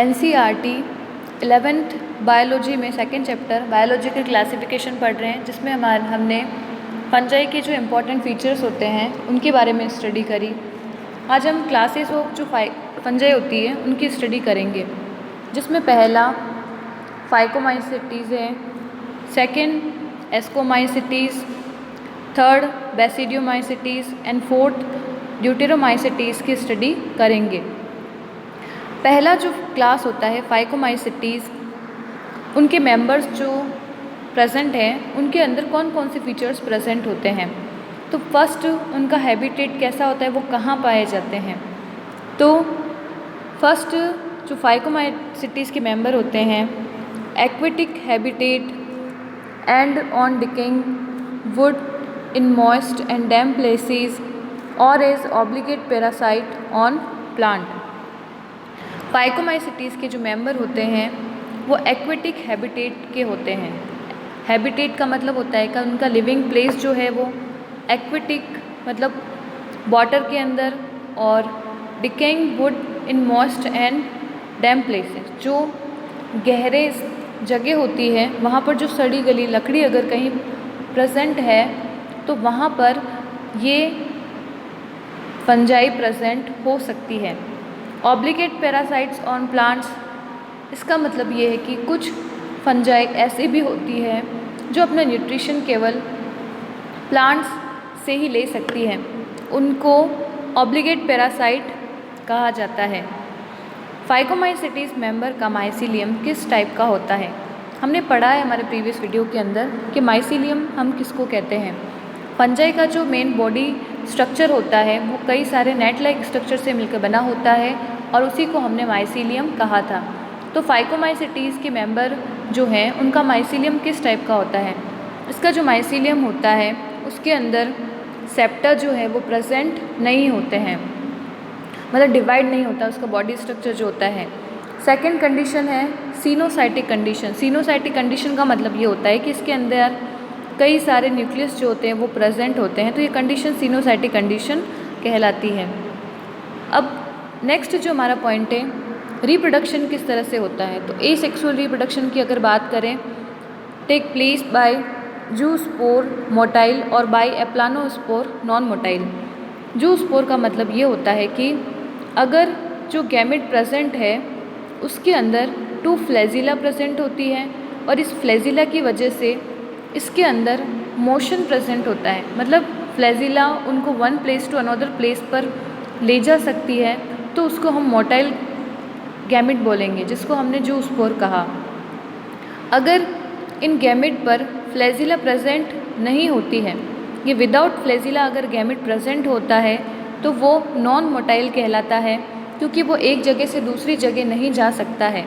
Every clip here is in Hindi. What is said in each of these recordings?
NCERT 11th बायोलॉजी में सेकेंड चैप्टर बायोलॉजी की क्लासिफिकेशन पढ़ रहे हैं, जिसमें हमने फंजाई के जो इम्पोर्टेंट फीचर्स होते हैं उनके बारे में स्टडी करी। आज हम क्लासेस ऑफ जो फंजाई होती है उनकी स्टडी करेंगे, जिसमें पहला फाइकोमाइसीटीज़ है, सेकेंड एस्कोमाइसीटीज़, थर्ड बेसिडियोमाइसीटीज़ एंड फोर्थ ड्यूटेरोमाइसीटीज़ की स्टडी करेंगे। पहला जो क्लास होता है फाइकोमाइसीटीज़, उनके मेंबर्स जो प्रेजेंट हैं उनके अंदर कौन कौन से फीचर्स प्रेजेंट होते हैं। तो फर्स्ट उनका हैबिटेट कैसा होता है, वो कहाँ पाए जाते हैं। तो फर्स्ट जो फाइकोमाइसीटीज़ के मेंबर होते हैं, aquatic habitat and on decaying wood in moist and damp places और as obligate parasite on plant. Phycomycetes के जो मेंबर होते हैं वो एक्वेटिक हैबिटेट के होते हैं। हैबिटेट का मतलब होता है कि उनका लिविंग प्लेस जो है वो एक्वेटिक मतलब वाटर के अंदर, और decaying wood in moist and damp places, जो गहरे जगह होती है वहाँ पर जो सड़ी गली लकड़ी अगर कहीं प्रेजेंट है तो वहाँ पर ये फंजाई प्रेजेंट हो सकती है। ऑब्लिगेट पैरासाइट्स ऑन प्लांट्स, इसका मतलब ये है कि कुछ फंजाई ऐसी भी होती है जो अपना न्यूट्रिशन केवल प्लांट्स से ही ले सकती है, उनको ऑब्लिगेट पैरासाइट कहा जाता है। फाइकोमाइसीटीज़ मेंबर का माइसीलियम किस टाइप का होता है। हमने पढ़ा है हमारे प्रीवियस वीडियो के अंदर कि माइसीलियम हम किसको कहते हैं। फंजाई का जो मेन बॉडी स्ट्रक्चर होता है वो कई सारे नेट लाइक स्ट्रक्चर से मिलकर बना होता है और उसी को हमने माइसीलियम कहा था। तो फाइकोमाइसीटीज़ के मेंबर जो हैं उनका माइसीलियम किस टाइप का होता है। इसका जो माइसीलियम होता है उसके अंदर सेप्टा जो है वो प्रेजेंट नहीं होते हैं, मतलब डिवाइड नहीं होता उसका बॉडी स्ट्रक्चर जो होता है। सेकेंड कंडीशन है सीनोसाइटिक कंडीशन। सीनोसाइटिक कंडीशन का मतलब ये होता है कि इसके अंदर कई सारे न्यूक्लियस जो होते हैं वो प्रेजेंट होते हैं, तो ये कंडीशन सीनोसाइटिक कंडीशन कहलाती है। अब नेक्स्ट जो हमारा पॉइंट है, रिप्रोडक्शन किस तरह से होता है। तो एसेक्सुअल रिप्रोडक्शन की अगर बात करें, take place by zoospore motile और by aplanospore non motile. Zoospore का मतलब ये होता है कि अगर जो गैमेट प्रेजेंट है उसके अंदर 2 फ्लैजिला प्रेजेंट होती है और इस फ्लैजिला की वजह से इसके अंदर मोशन प्रेजेंट होता है, मतलब फ्लैजिला उनको one place to another place पर ले जा सकती है, तो उसको हम मोटाइल गैमेट बोलेंगे, जिसको हमने जूस्पोर कहा। अगर इन गैमेट पर फ्लैजिला प्रेजेंट नहीं होती है, ये विदाउट फ्लैजिला अगर गैमेट प्रेजेंट होता है तो वो नॉन मोटाइल कहलाता है, क्योंकि वो एक जगह से दूसरी जगह नहीं जा सकता है।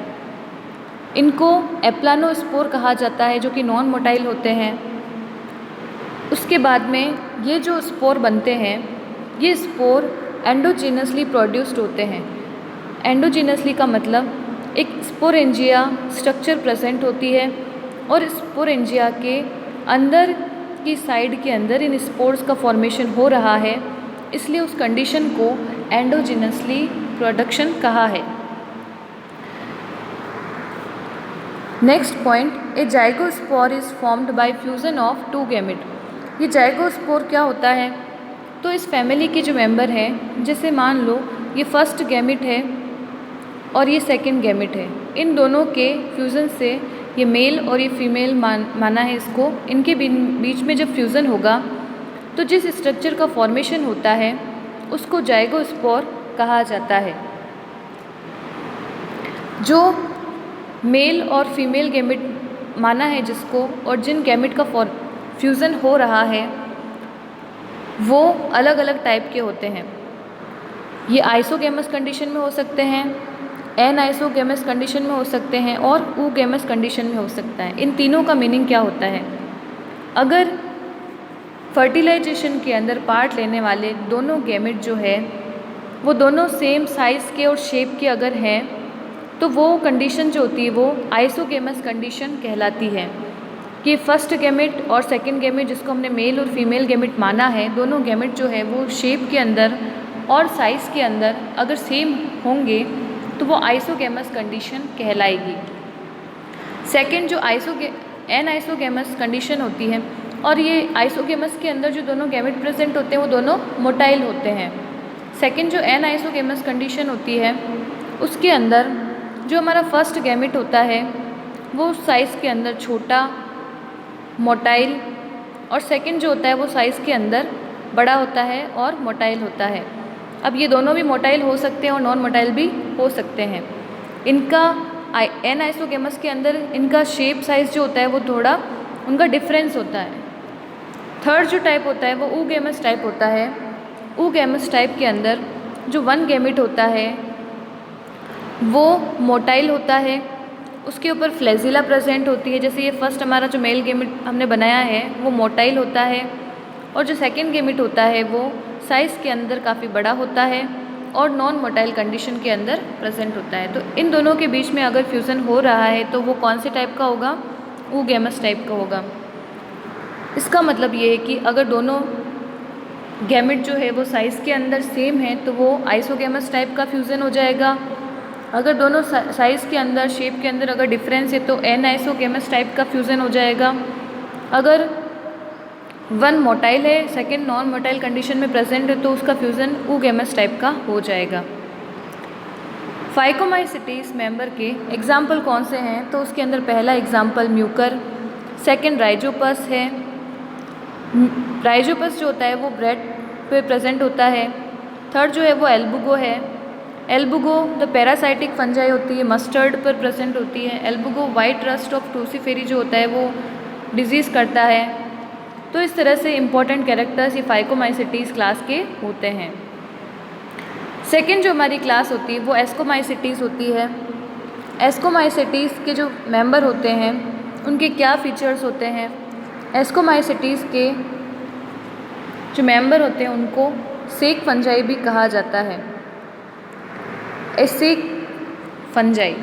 इनको एप्लानोस्पोर कहा जाता है, जो कि नॉन मोटाइल होते हैं। उसके बाद में ये जो स्पोर बनते हैं, ये स्पोर एंडोजीनसली प्रोड्यूस्ड होते हैं। एंडोजीनसली का मतलब एक स्पोरेंजिया स्ट्रक्चर प्रेजेंट होती है और स्पोरेंजिया के अंदर की साइड के अंदर इन स्पोर्स का फॉर्मेशन हो रहा है, इसलिए उस कंडीशन को एंडोजीनसली प्रोडक्शन कहा है। Next point, A zygospore is formed by fusion of 2 gamete. ये जाइगोस्पोर क्या होता है। तो इस फैमिली के जो मेंबर हैं, जैसे मान लो ये फर्स्ट गैमेट है और ये सेकंड गैमेट है, इन दोनों के फ्यूज़न से ये मेल और ये फीमेल माना है इसको। इनके बीच में जब फ्यूज़न होगा तो जिस स्ट्रक्चर का फॉर्मेशन होता है उसको जाइगोस्पोर कहा जाता है। जो मेल और फीमेल गैमेट माना है जिसको, और जिन गैमेट का फ्यूज़न हो रहा है वो अलग अलग टाइप के होते हैं। ये आइसोगैमस कंडीशन में हो सकते हैं, एन आइसोगैमस कंडीशन में हो सकते हैं और ऊगैमस कंडीशन में हो सकता है। इन तीनों का मीनिंग क्या होता है। अगर फर्टिलाइजेशन के अंदर पार्ट लेने वाले दोनों गैमेट जो है वो दोनों सेम साइज़ के और शेप के अगर हैं तो वो कंडीशन जो होती है वो आइसोगैमस कंडीशन कहलाती है। कि फर्स्ट गैमेट और सेकंड गैमेट, जिसको हमने मेल और फीमेल गैमेट माना है, दोनों गैमेट जो है वो शेप के अंदर और साइज़ के अंदर अगर सेम होंगे तो वो आइसोगेमस कंडीशन कहलाएगी। सेकंड जो एनआइसोगेमस कंडीशन होती है, और ये आइसोगेमस के अंदर जो दोनों गैमेट प्रेजेंट होते हैं वो दोनों मोटाइल होते हैं। सेकंड जो एनआइसोगेमस कंडीशन होती है उसके अंदर जो हमारा फर्स्ट गैमेट होता है वो साइज़ के अंदर छोटा, मोटाइल, और सेकंड जो होता है वो साइज़ के अंदर बड़ा होता है और मोटाइल होता है। अब ये दोनों भी मोटाइल हो सकते हैं और नॉन मोटाइल भी हो सकते हैं। इनका एनआइसोगेमस के अंदर इनका शेप साइज़ जो होता है वो थोड़ा उनका डिफरेंस होता है। थर्ड जो टाइप होता है वो oogamous टाइप होता है। oogamous टाइप के अंदर जो वन गैमेट होता है वो मोटाइल होता है, उसके ऊपर फ्लैजिला प्रेजेंट होती है। जैसे ये फर्स्ट हमारा जो मेल गैमेट हमने बनाया है वो मोटाइल होता है, और जो सेकंड गैमेट होता है वो साइज़ के अंदर काफ़ी बड़ा होता है और नॉन मोटाइल कंडीशन के अंदर प्रेजेंट होता है। तो इन दोनों के बीच में अगर फ्यूज़न हो रहा है तो वो कौन से टाइप का होगा? oogamous टाइप का होगा। इसका मतलब ये है कि अगर दोनों गैमेट जो है वो साइज़ के अंदर सेम है तो वो आइसोगेमस टाइप का फ्यूज़न हो जाएगा। अगर दोनों साइज़ के अंदर, शेप के अंदर अगर डिफरेंस है तो एनआइसोगेमस टाइप का फ्यूज़न हो जाएगा। अगर वन मोटाइल है, सेकंड नॉन मोटाइल कंडीशन में प्रेजेंट है तो उसका फ्यूज़न oogamous टाइप का हो जाएगा। फाइकोमाइसिटीज मेंबर के एग्जाम्पल कौन से हैं? तो उसके अंदर पहला एग्जाम्पल म्यूकर, सेकंड राइजोपस है। राइजोपस जो होता है वो ब्रेड पे प्रेजेंट होता है। थर्ड जो है वो एल्बुगो है। एल्बुगो द पैरासाइटिक फंजाई होती है, मस्टर्ड पर प्रेजेंट होती है। एल्बुगो वाइट रस्ट ऑफ टूसीफेरी जो होता है वो डिजीज़ करता है। तो इस तरह से इम्पॉर्टेंट कैरेक्टर्स ये फाइकोमाइसिटीज़ क्लास के होते हैं। सेकंड जो हमारी क्लास होती है वो एस्कोमाइसिटीज़ होती है। एस्कोमाइसिटीज़ के जो मेंबर होते हैं उनके क्या फीचर्स होते हैं? एस्कोमाइसिटीज़ के जो मेंबर होते हैं उनको सेक फंजाई भी कहा जाता है। सेक फंजाई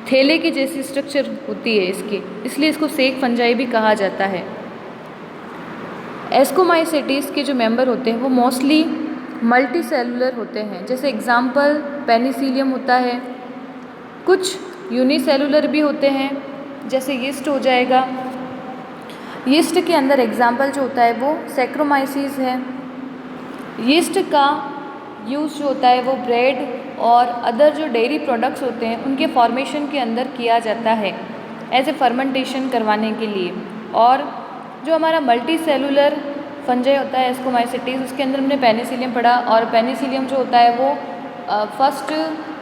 थैले की जैसी स्ट्रक्चर होती है इसकी, इसलिए इसको सेक फंजाई भी कहा जाता है। एस्कोमाइसिटीज़ के जो मेंबर होते हैं वो मोस्टली मल्टी सेलुलर होते हैं। जैसे एग्जाम्पल पेनिसिलियम होता है। कुछ यूनिसेलुलर भी होते हैं, जैसे यीस्ट हो जाएगा। यीस्ट के अंदर एग्जाम्पल जो होता है वो सैक्रोमाइसीस है। यीस्ट का यूज़ जो होता है वो ब्रेड और अदर जो डेयरी प्रोडक्ट्स होते हैं उनके फॉर्मेशन के अंदर किया जाता है एज ए फर्मेंटेशन करवाने के लिए। और जो हमारा मल्टी सेलुलर फंजाई होता है एस्कोमाइसिटीज़, उसके अंदर हमने पेनिसिलियम पढ़ा, और पेनिसिलियम जो होता है वो फर्स्ट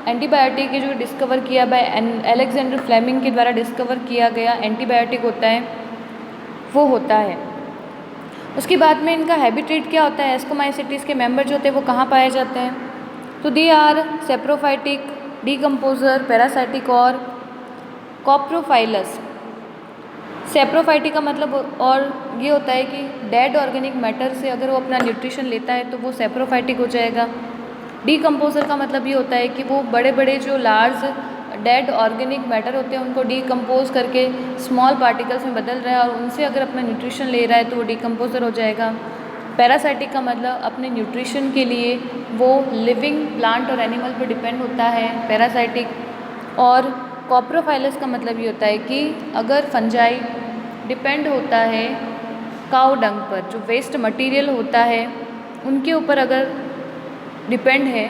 एंटीबायोटिक जो डिस्कवर किया बाय अलेक्जेंडर फ्लेमिंग के द्वारा डिस्कवर किया गया एंटीबायोटिक होता है वो होता है। उसके बाद में इनका हैबिटेट क्या होता है? एस्कोमाइसिटीज़ के मेंबर जो होते हैं वो कहाँ पाए जाते हैं? तो they are saprophytic, decomposer, parasitic और कॉप्रोफाइलस। सेप्रोफाइटिक का मतलब और ये होता है कि डेड ऑर्गेनिक मैटर से अगर वो अपना न्यूट्रिशन लेता है तो वो सेप्रोफाइटिक हो जाएगा। डीकम्पोजर का मतलब ये होता है कि वो बड़े बड़े जो लार्ज डेड ऑर्गेनिक मैटर होते हैं उनको डीकम्पोज करके स्मॉल पार्टिकल्स में बदल रहा है और उनसे अगर अपना न्यूट्रिशन ले रहा है तो वो डीकम्पोजर हो जाएगा। पैरासाइटिक का मतलब अपने न्यूट्रिशन के लिए वो लिविंग प्लांट और एनिमल पर डिपेंड होता है, पैरासाइटिक। और कॉप्रोफाइलस का मतलब ये होता है कि अगर फंजाई डिपेंड होता है काऊ डंग पर, जो वेस्ट मटेरियल होता है उनके ऊपर अगर डिपेंड है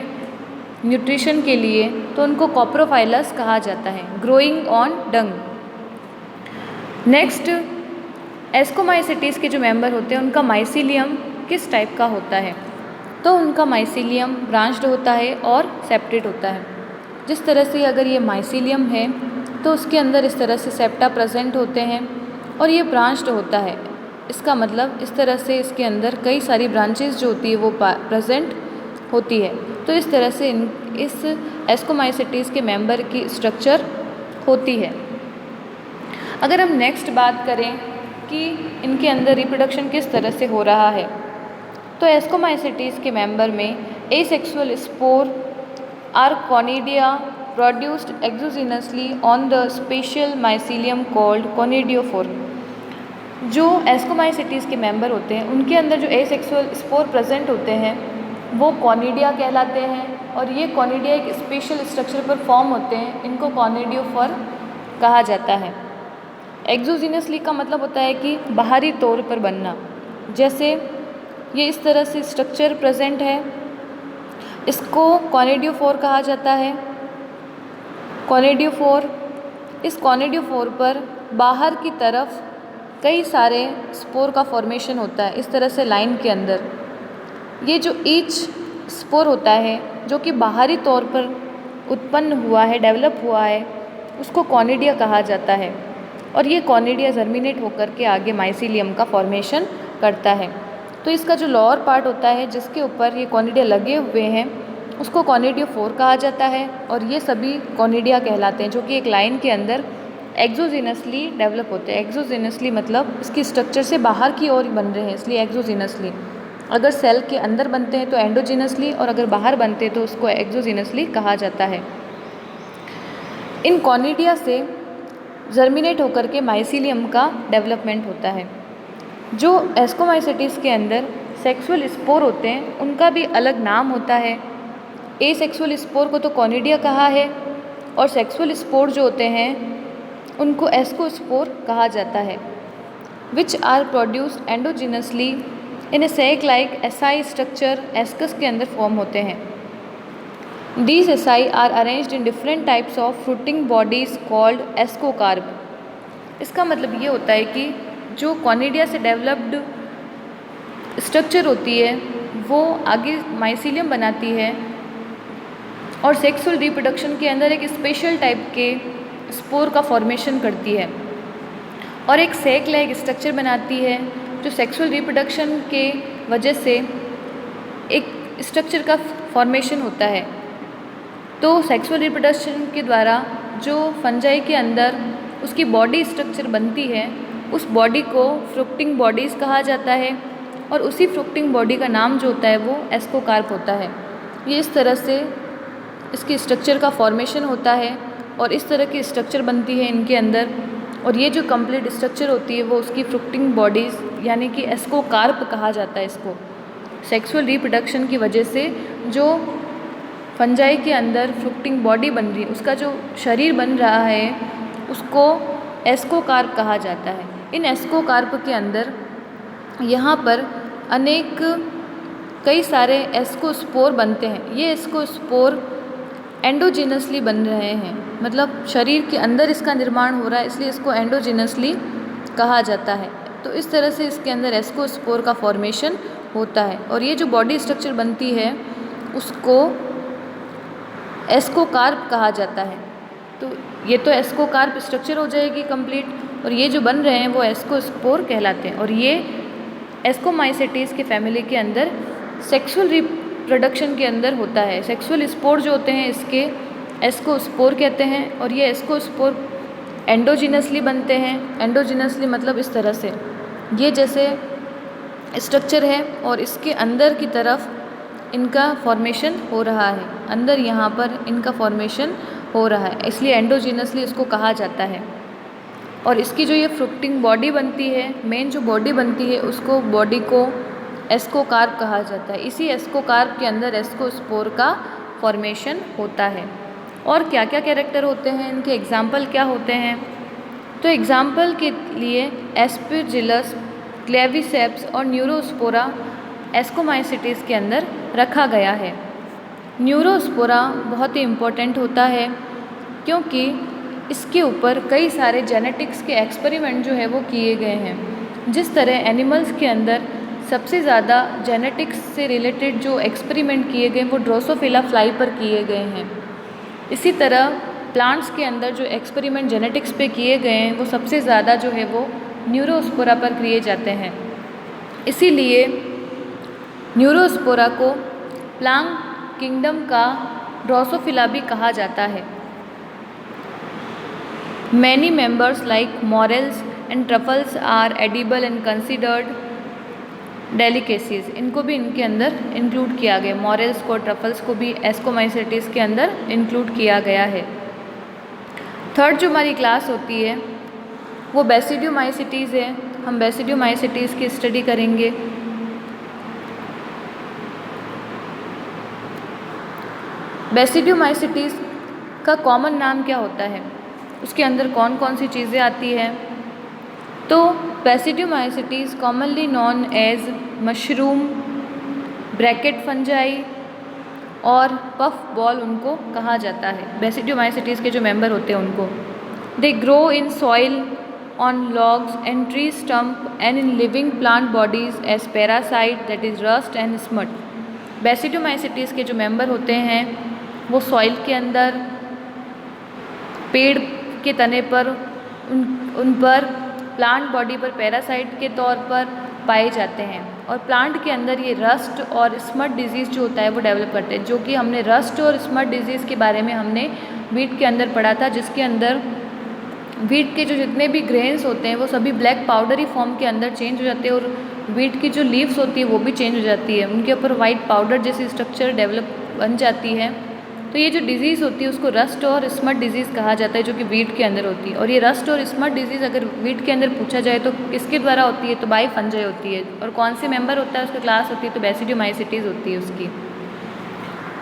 न्यूट्रिशन के लिए तो उनको कॉप्रोफाइलस कहा जाता है, growing on dung. Next ascomycetes के जो मेंबर होते हैं उनका माइसीलियम किस टाइप का होता है? तो उनका माइसीलियम ब्रांच्ड होता है और सेप्टेड होता है। जिस तरह से अगर ये माइसीलियम है तो उसके अंदर इस तरह से सेप्टा प्रेजेंट होते हैं और ये ब्रांच्ड होता है। इसका मतलब इस तरह से इसके अंदर कई सारी ब्रांचेस जो होती है वो प्रेजेंट होती है। तो इस तरह से इस एस्कोमाइसिटीज़ के मेंबर की स्ट्रक्चर होती है। अगर हम नेक्स्ट बात करें कि इनके अंदर रिप्रोडक्शन किस तरह से हो रहा है, तो एस्कोमाइसिटीज़ के मेंबर में asexual spore are conidia produced exogenously on the special mycelium called conidiophore. जो एस्कोमाइसिटीज़ के मेंबर होते हैं उनके अंदर जो एसेक्सुअल स्पोर प्रेजेंट होते हैं वो कॉनिडिया कहलाते हैं। और ये कॉनिडिया एक स्पेशल स्ट्रक्चर पर फॉर्म होते हैं, इनको कॉनिडियोफोर कहा जाता है। एक्सोजीनसली का मतलब होता है कि बाहरी तौर पर बनना। जैसे ये इस तरह से स्ट्रक्चर प्रेजेंट है, इसको कॉनिडियोफोर कहा जाता है। कॉनिडियोफोर, इस कॉनिडियोफोर पर बाहर की तरफ कई सारे स्पोर का फॉर्मेशन होता है, इस तरह से लाइन के अंदर। ये जो ईच स्पोर होता है जो कि बाहरी तौर पर उत्पन्न हुआ है, डेवलप हुआ है, उसको कॉनिडिया कहा जाता है। और ये कॉनिडिया जर्मिनेट होकर के आगे माइसीलियम का फॉर्मेशन करता है। तो इसका जो लोअर पार्ट होता है जिसके ऊपर ये कॉनिडिया लगे हुए हैं उसको कॉनिडियोफोर कहा जाता है। और ये सभी कॉनिडिया कहलाते हैं जो कि एक लाइन के अंदर एक्सोजीनसली डेवलप होते हैं। एक्सोजीनसली मतलब इसकी स्ट्रक्चर से बाहर की ओर बन रहे हैं, इसलिए एक्सोजीनसली। अगर सेल के अंदर बनते हैं तो एंडोजीनसली, और अगर बाहर बनते हैं तो उसको एक्सोजीनसली कहा जाता है। इन कॉनिडिया से जर्मिनेट होकर के माइसीलियम का डेवलपमेंट होता है। जो एस्कोमाइसिटीज़ के अंदर सेक्सुअल स्पोर होते हैं उनका भी अलग नाम होता है। एसेक्सुअल स्पोर को तो कॉनिडिया कहा है, और सेक्सुअल स्पोर जो होते हैं उनको एस्कोस्पोर कहा जाता है, which are produced endogenously in a sac like asci structure ascus के अंदर फॉर्म होते हैं। These asci are arranged in different types of fruiting bodies called ascocarp. इसका मतलब ये होता है कि जो कॉनिडिया से डेवलप्ड स्ट्रक्चर होती है वो आगे माइसीलियम बनाती है और सेक्सुअल रिप्रोडक्शन के अंदर एक स्पेशल टाइप के स्पोर का फॉर्मेशन करती है और एक सैक लाइक स्ट्रक्चर बनाती है जो सेक्सुअल रिप्रोडक्शन के वजह से एक स्ट्रक्चर का फॉर्मेशन होता है। तो सेक्सुअल रिप्रोडक्शन के द्वारा जो फंजाई के अंदर उसकी बॉडी स्ट्रक्चर बनती है उस बॉडी को फ्रुक्टिंग बॉडीज़ कहा जाता है, और उसी फ्रुक्टिंग बॉडी का नाम जो होता है वो एस्कोकार्प होता है। ये इस तरह से इसकी स्ट्रक्चर का फॉर्मेशन होता है और इस तरह की स्ट्रक्चर बनती है इनके अंदर, और ये जो कंप्लीट स्ट्रक्चर होती है वो उसकी फ्रुक्टिंग बॉडीज़ यानी कि एस्कोकार्प कहा जाता है इसको। सेक्सुअल रिप्रोडक्शन की वजह से जो फंजाई के अंदर फ्रुक्टिंग बॉडी बन रही है, उसका जो शरीर बन रहा है उसको एस्कोकार्प कहा जाता है। इन एस्कोकार्प के अंदर यहाँ पर कई सारे एस्कोस्पोर बनते हैं। ये एस्कोस्पोर एंडोजिनसली बन रहे हैं, मतलब शरीर के अंदर इसका निर्माण हो रहा है, इसलिए इसको एंडोजिनसली कहा जाता है। तो इस तरह से इसके अंदर एस्कोस्पोर का फॉर्मेशन होता है और ये जो बॉडी स्ट्रक्चर बनती है उसको एस्कोकार्प कहा जाता है। तो ये तो एस्कोकार्प स्ट्रक्चर हो जाएगी कंप्लीट, और ये जो बन रहे हैं वो एस्कोस्पोर कहलाते हैं। और ये एस्कोमाइसिटीज़ के फैमिली के अंदर सेक्सुअल रिप्रोडक्शन के अंदर होता है। सेक्सुअल स्पोर जो होते हैं इसके एस्कोस्पोर कहते हैं, और ये एस्कोस्पोर एंडोजिनसली बनते हैं। एंडोजिनसली मतलब इस तरह से ये जैसे स्ट्रक्चर है और इसके अंदर की तरफ इनका फॉर्मेशन हो रहा है, अंदर यहाँ पर इनका फॉर्मेशन हो रहा है, इसलिए एंडोजिनसली इसको कहा जाता है। और इसकी जो ये फ्रुक्टिंग बॉडी बनती है, मेन जो बॉडी बनती है उसको बॉडी को एस्कोकार्प कहा जाता है। इसी एस्कोकार्प के अंदर एस्कोस्पोर का फॉर्मेशन होता है। और क्या क्या कैरेक्टर होते हैं, इनके एग्जाम्पल क्या होते हैं? तो एग्जाम्पल के लिए एस्परजिलस, क्लेविसेप्स और न्यूरोस्पोरा एस्कोमाइसिटीज़ के अंदर रखा गया है। न्यूरोस्पोरा बहुत ही इम्पोर्टेंट होता है क्योंकि इसके ऊपर कई सारे जेनेटिक्स के एक्सपेरिमेंट जो है वो किए गए हैं। जिस तरह एनिमल्स के अंदर सबसे ज़्यादा जेनेटिक्स से रिलेटेड जो एक्सपेरिमेंट किए गए वो ड्रोसोफिला फ्लाई पर किए गए हैं, इसी तरह प्लांट्स के अंदर जो एक्सपेरिमेंट जेनेटिक्स पे किए गए हैं वो सबसे ज़्यादा जो है वो न्यूरोस्पोरा पर किए जाते हैं। इसीलिए न्यूरोस्पोरा को प्लांट किंगडम का ड्रोसोफिला भी कहा जाता है। Many members like morels and truffles are edible and considered delicacies। इनको भी इनके अंदर इंक्लूड किया गया, मॉरेल्स को, ट्रफल्स को भी एस्कोमाइसिटीज़ के अंदर इंक्लूड किया गया है। थर्ड जो हमारी क्लास होती है वो बेसिडियोमाइसिटीज़ है। हम बेसिडियोमाइसिटीज़ की स्टडी करेंगे। बेसिडियोमाइसिटीज़ का कॉमन नाम क्या होता है, उसके अंदर कौन कौन सी चीज़ें आती हैं? तो basidiomycetes commonly known as mushroom, bracket fungi और पफ बॉल उनको कहा जाता है। बेसिडियोमाइसिटीज़ के जो मेंबर होते हैं उनको they grow in soil, on logs and tree stump and in living plant bodies as parasite that is rust and smut. Basidiomycetes के जो मेंबर होते हैं वो सॉइल के अंदर, पेड़ के तने पर, उन पर, प्लांट बॉडी पर पैरासाइट के तौर पर पाए जाते हैं और प्लांट के अंदर ये रस्ट और स्मट डिजीज़ जो होता है वो डेवलप करते हैं, जो कि हमने रस्ट और स्मट डिजीज़ के बारे में हमने वीट के अंदर पढ़ा था, जिसके अंदर वीट के जो जितने भी ग्रेन्स होते हैं वो सभी ब्लैक पाउडरी फॉर्म के अंदर चेंज हो जाते हैं और वीट की जो लीव्स होती है वो भी चेंज हो जाती है, उनके ऊपर वाइट पाउडर जैसी स्ट्रक्चर डेवलप बन जाती है। तो ये जो डिज़ीज़ होती है उसको रस्ट और स्मट डिजीज़ कहा जाता है, जो कि वीट के अंदर होती है। और ये रस्ट और स्मट डिजीज़ अगर वीट के अंदर पूछा जाए तो किसके द्वारा होती है, तो बाय फंजाई होती है। और कौन से मेंबर होता है उसका क्लास होती है, तो बेसिडियोमाइसिटीज़ होती है उसकी।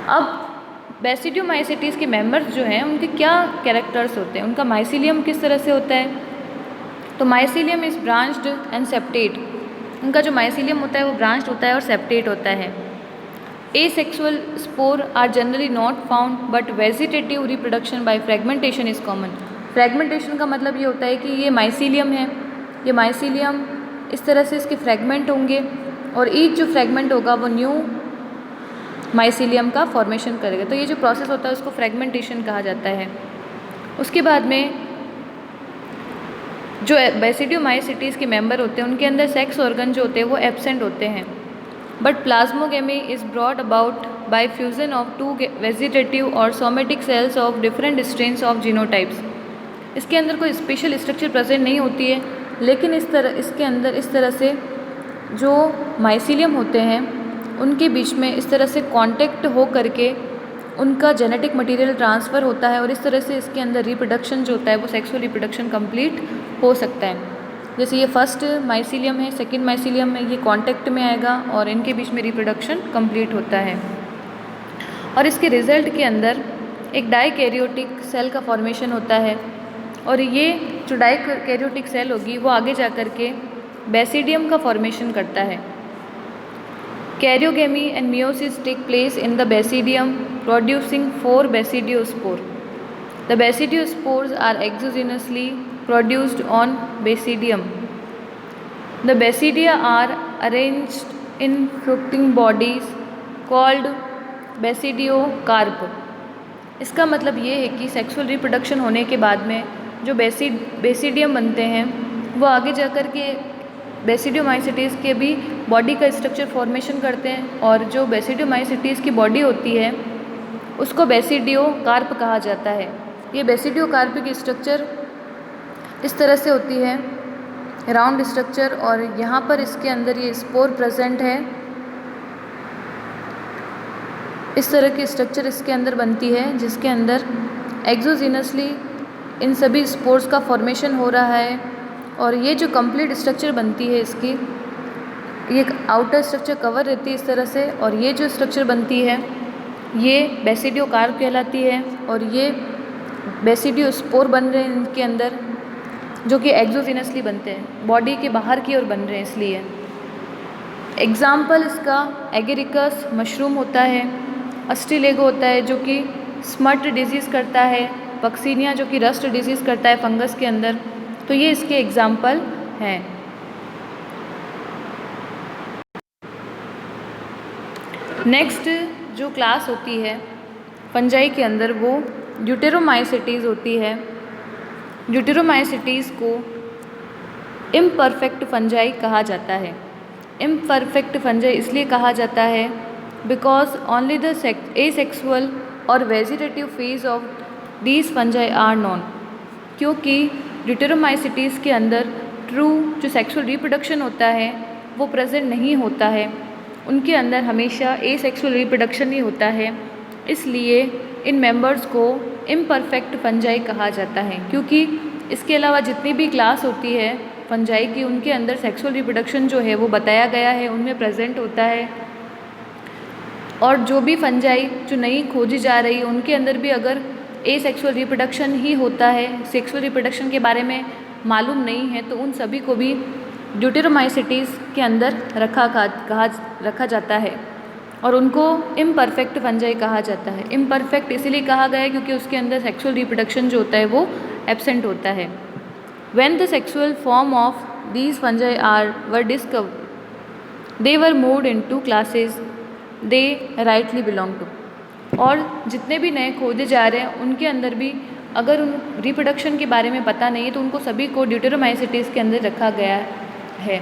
अब बेसिडियोमाइसिटीज़ के मेंबर्स जो हैं उनके क्या कैरेक्टर्स होते हैं, उनका माइसीलियम किस तरह से होता है? तो mycelium is branched and septate. उनका जो माइसीलियम होता है वो ब्रांच्ड होता है और सेप्टेट होता है। Asexual spore are generally not found, but vegetative reproduction by fragmentation is common. Fragmentation का मतलब ये होता है कि ये माइसीलियम है, ये माइसीलियम इस तरह से इसके फ्रेगमेंट होंगे और ईच जो फ्रेगमेंट होगा वो न्यू माइसीलियम का फॉर्मेशन करेगा। तो ये जो प्रोसेस होता है उसको फ्रेगमेंटेशन कहा जाता है। उसके बाद में जो बेसिडियोमाइसिटीज़ के मेंबर होते हैं उनके अंदर सेक्स ऑर्गन जो होते हैं वो एब्सेंट होते हैं, but plasmogamy is brought about by fusion of two vegetative or somatic cells of different strains of genotypes. इसके अंदर कोई स्पेशल स्ट्रक्चर प्रेजेंट नहीं होती है, लेकिन इसके अंदर इस तरह से जो माइसीलियम होते हैं उनके बीच में इस तरह से कांटेक्ट हो करके उनका जेनेटिक मटेरियल ट्रांसफ़र होता है और इस तरह से इसके अंदर रिप्रोडक्शन जो होता है वो सेक्सुअल रिप्रोडक्शन कंप्लीट हो सकता है। जैसे ये फर्स्ट माइसीलियम है, सेकंड माइसीलियम में ये कांटेक्ट में आएगा और इनके बीच में रिप्रोडक्शन कंप्लीट होता है और इसके रिजल्ट के अंदर एक डाइकैरियोटिक सेल का फॉर्मेशन होता है और ये जो डाइकैरियोटिक सेल होगी वो आगे जा कर के बेसिडियम का फॉर्मेशन करता है। Karyogamy and meiosis take place in the basidium producing 4 basidiospore. The basidiospores are exogenously produced on basidium. The basidia are arranged in fructing bodies called basidiocarp. इसका मतलब ये है कि सेक्सुअल रिप्रोडक्शन होने के बाद में जो बेसिडियम बनते हैं वो आगे जाकर के बेसिडियोमाइसिटीज़ के भी बॉडी का स्ट्रक्चर फॉर्मेशन करते हैं और जो बेसिडियोमाइसिटीज़ की बॉडी होती है उसको बेसिडियोकार्प कहा जाता है। ये बेसिडियोकार्प की स्ट्रक्चर इस तरह से होती है, राउंड स्ट्रक्चर, और यहाँ पर इसके अंदर ये स्पोर प्रेजेंट है। इस तरह की स्ट्रक्चर इसके अंदर बनती है जिसके अंदर एक्सोजीनसली इन सभी स्पोर्स का फॉर्मेशन हो रहा है और ये जो कंप्लीट स्ट्रक्चर बनती है इसकी, ये आउटर स्ट्रक्चर कवर रहती है इस तरह से और ये जो स्ट्रक्चर बनती है ये बेसिडियोकार्प कहलाती है और ये बेसिडियोस्पोर बन रहे हैं इनके अंदर, जो कि एक्सोजीनसली बनते हैं, बॉडी के बाहर की ओर बन रहे हैं। इसलिए एग्जाम्पल इसका एगेरिकस मशरूम होता है, अस्टिलेगो होता है जो कि स्मट डिजीज़ करता है, पक्सीनिया जो कि रस्ट डिजीज़ करता है फंगस के अंदर। तो ये इसके एग्जाम्पल हैं। नेक्स्ट जो क्लास होती है फंजाई के अंदर वो ड्यूटेरोमाइसिटीज़ होती है। ड्यूटेरोमाइसिटीज़ को इम्परफेक्ट फंजाई कहा जाता है। इम्परफेक्ट फंजाई इसलिए कहा जाता है बिकॉज ओनली द एसेक्सुअल और vegetative phase of these fungi are known. क्योंकि ड्यूटेरोमाइसिटीज़ के अंदर ट्रू जो सेक्सुअल रिप्रोडक्शन होता है वो प्रेजेंट नहीं होता है, उनके अंदर हमेशा एसेक्सुअल रिप्रोडक्शन ही होता है, इसलिए इन मेंबर्स को इम्परफेक्ट फंजाई कहा जाता है। क्योंकि इसके अलावा जितनी भी क्लास होती है फंजाई की उनके अंदर सेक्सुअल रिप्रोडक्शन जो है वो बताया गया है, उनमें प्रेजेंट होता है। और जो भी फंजाई जो नई खोजी जा रही है उनके अंदर भी अगर एसेक्सुअल रिप्रोडक्शन ही होता है, सेक्सुअल रिप्रोडक्शन के बारे में मालूम नहीं है, तो उन सभी को भी ड्यूटेरोमाइसिटीज़ के अंदर रखा जाता है और उनको इम्परफेक्ट फंजाई कहा जाता है। इम्परफेक्ट इसीलिए कहा गया है क्योंकि उसके अंदर सेक्सुअल रिप्रोडक्शन जो होता है वो एब्सेंट होता है। When the sexual form of these fungi were discovered, they were moved into classes they rightly belong to. और जितने भी नए खोजे जा रहे हैं उनके अंदर भी अगर उन रिप्रोडक्शन के बारे में पता नहीं है तो उनको सभी को ड्यूटेरोमाइसिटीज़ के अंदर रखा गया है।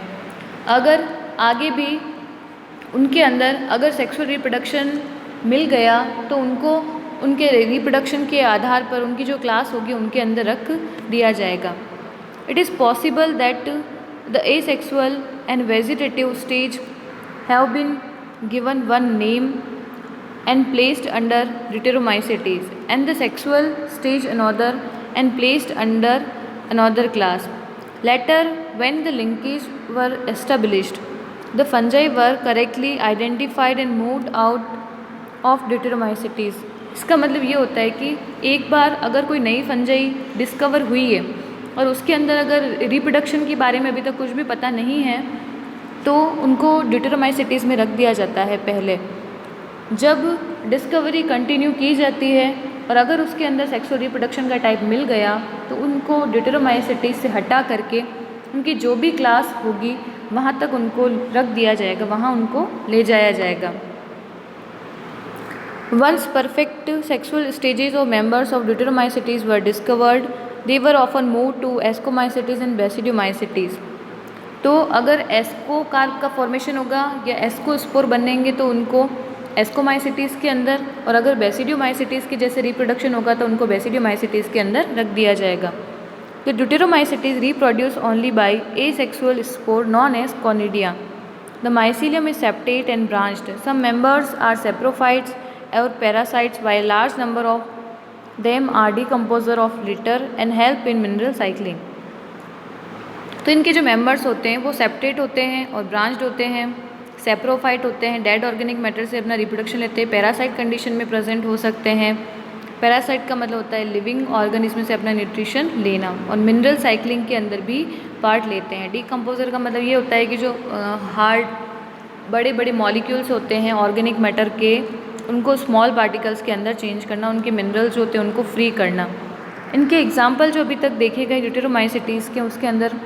अगर आगे भी उनके अंदर अगर सेक्सुअल रिप्रोडक्शन मिल गया तो उनको उनके रिप्रोडक्शन के आधार पर उनकी जो क्लास होगी उनके अंदर रख दिया जाएगा। It is possible that the asexual and vegetative stage have been given one name and placed under Deuteromycetes, and the sexual stage another and placed under another class. Later, when the linkage were established, the fungi were correctly identified and moved out of Deuteromycetes. इसका मतलब ये होता है कि एक बार अगर कोई नई फंजाई डिस्कवर हुई है और उसके अंदर अगर रिप्रोडक्शन के बारे में अभी तक कुछ भी पता नहीं है तो उनको ड्यूटेरोमाइसिटीज़ में रख दिया जाता है पहले। जब डिस्कवरी कंटिन्यू की जाती है और अगर उसके अंदर सेक्सुअल रिप्रोडक्शन का टाइप मिल गया तो उनको ड्यूटेरोमाइसिटीज़ से हटा करके उनकी जो भी क्लास होगी वहाँ तक उनको रख दिया जाएगा, वहाँ उनको ले जाया जाएगा। Once perfect sexual stages of members of deuteromycetes were discovered, they were often move to ascomycetes and basidiomycetes. तो अगर एस्को कार्प का फॉर्मेशन होगा या एस्को स्पोर बनेंगे तो उनको एस्कोमाइसिटीज़ के अंदर, और अगर बेसिडियोमाइसिटीज़ के जैसे रिप्रोडक्शन होगा तो उनको बेसिडियोमाइसिटीज़ के अंदर रख दिया जाएगा। The deuteromycetes reproduce only by asexual spore known as conidia. The mycelium is septate and branched. Some members are saprophytes और parasites while large number of them are decomposer of litter and help in mineral cycling। तो इनके जो मेंबर्स होते हैं वो सेप्टेट होते हैं और ब्रांच्ड होते हैं, सेप्रोफाइट होते हैं, डेड ऑर्गेनिक मैटर से अपना रिप्रोडक्शन लेते हैं, पैरासाइट कंडीशन में प्रेजेंट हो सकते हैं। पैरासाइट का मतलब होता है लिविंग ऑर्गेनिज्म से अपना न्यूट्रिशन लेना, और मिनरल साइकिलिंग के अंदर भी पार्ट लेते हैं। डीकम्पोजर का मतलब ये होता है कि जो हार्ड बड़े बड़े मॉलिक्यूल्स होते हैं ऑर्गेनिक मैटर के, उनको स्मॉल पार्टिकल्स के अंदर चेंज करना, उनके मिनरल्स होते हैं उनको फ्री करना। इनके एग्जाम्पल जो अभी तक देखे गए ड्यूटेरोमाइसिटीज़ के, उसके अंदर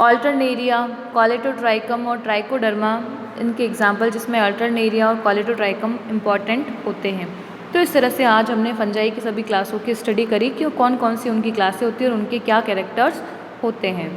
ऑल्टरनेरिया, कॉलेटोट्राइकम और ट्राइकोडर्मा इनके एग्जाम्पल, जिसमें ऑल्टरनेरिया और कॉलेटोट्राइकम इम्पॉर्टेंट होते हैं। तो इस तरह से आज हमने फंजाई की सभी क्लासों की स्टडी करी कि कौन कौन सी उनकी क्लासें होती हैं और उनके क्या कैरेक्टर्स होते हैं।